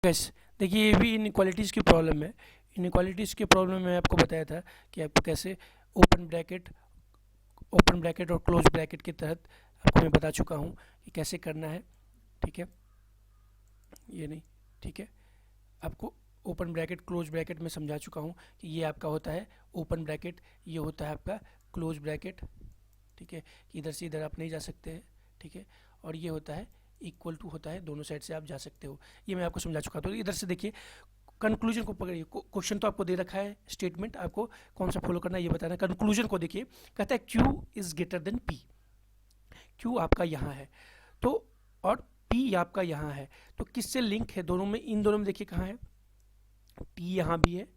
Gas देखिए ये भी इनइक्वालिटीज़ की प्रॉब्लम है। इनइक्वालिटीज़ की प्रॉब्लम में आपको बताया था कि आपको कैसे ओपन ब्रैकेट और क्लोज ब्रैकेट के तहत आपको मैं बता चुका हूँ कि कैसे करना है। ठीक है, ये नहीं, ठीक है, आपको ओपन ब्रैकेट क्लोज ब्रैकेट में समझा चुका हूँ कि ये आपका होता है ओपन ब्रैकेट, ये होता है आपका क्लोज ब्रैकेट। ठीक है, कि इधर से इधर आप नहीं जा सकते हैं। ठीक है, और ये होता है इक्वल टू होता है, दोनों साइड से आप जा सकते हो। ये मैं आपको समझा चुका। तो इधर से देखिए कंक्लूजन को पकड़िए। क्वेश्चन तो आपको दे रखा है, स्टेटमेंट आपको कौन सा फॉलो करना है ये बताना है। कंक्लूजन को देखिए, कहता है Q is greater than P। Q आपका यहाँ है तो, और P आपका यहाँ है, तो किससे लिंक है दोनों में? इन दोनों में देखिए कहाँ है, T यहाँ भी है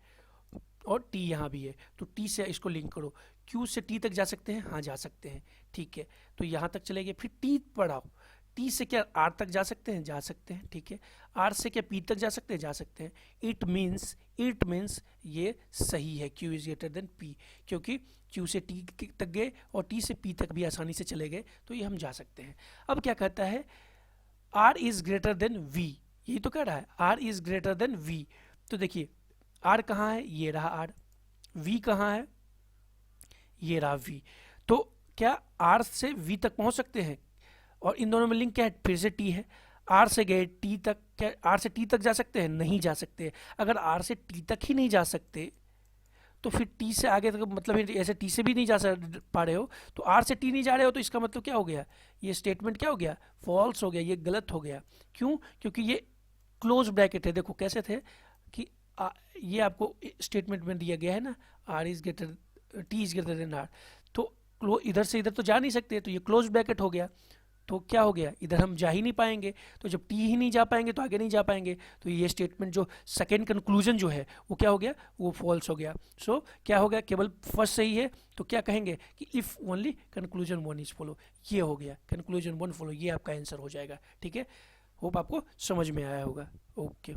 और T यहाँ भी है, तो T से इसको लिंक करो। Q से T तक जा सकते हैं, हाँ जा सकते हैं। ठीक है, तो यहाँ तक चले गए, फिर T पढ़ाओ। T से क्या R तक जा सकते हैं? जा सकते हैं। ठीक है, R से क्या P तक जा सकते हैं? जा सकते हैं। इट मीन्स ये सही है, Q is greater than P, क्योंकि Q से T तक गए और T से P तक भी आसानी से चले गए, तो ये हम जा सकते हैं। अब क्या कहता है, R is greater than V, यही तो कह रहा है, R is greater than V। तो देखिए R कहाँ है? ये रहा R। V कहाँ है? ये रहा V। तो क्या R से V तक पहुंच सकते हैं? और इन दोनों में लिंक क्या है? फिर से T है। R से गए T तक, क्या R से T तक जा सकते हैं? नहीं जा सकते। अगर R से T तक ही नहीं जा सकते तो फिर T से आगे तक, मतलब ऐसे T से भी नहीं जा पा रहे हो, तो R से T नहीं जा रहे हो, तो इसका मतलब क्या हो गया? ये स्टेटमेंट क्या हो गया? फॉल्स हो गया, ये गलत हो गया। क्यों? क्योंकि ये क्लोज ब्रैकेट है। देखो कैसे थे कि ये आपको स्टेटमेंट में दिया गया है ना, R is greater, T is greater than R, तो इधर से इधर तो जा नहीं सकते, तो ये क्लोज ब्रैकेट हो गया। तो क्या हो गया, इधर हम जा ही नहीं पाएंगे, तो जब T ही नहीं जा पाएंगे तो आगे नहीं जा पाएंगे, तो ये स्टेटमेंट जो सेकेंड कंक्लूजन जो है वो क्या हो गया? वो फॉल्स हो गया। सो क्या हो गया? केवल फर्स्ट सही है, तो क्या कहेंगे कि if only conclusion 1 is follow, ये हो गया कंक्लूजन 1 फॉलो, ये आपका आंसर हो जाएगा। ठीक है, होप आपको समझ में आया होगा। ओके।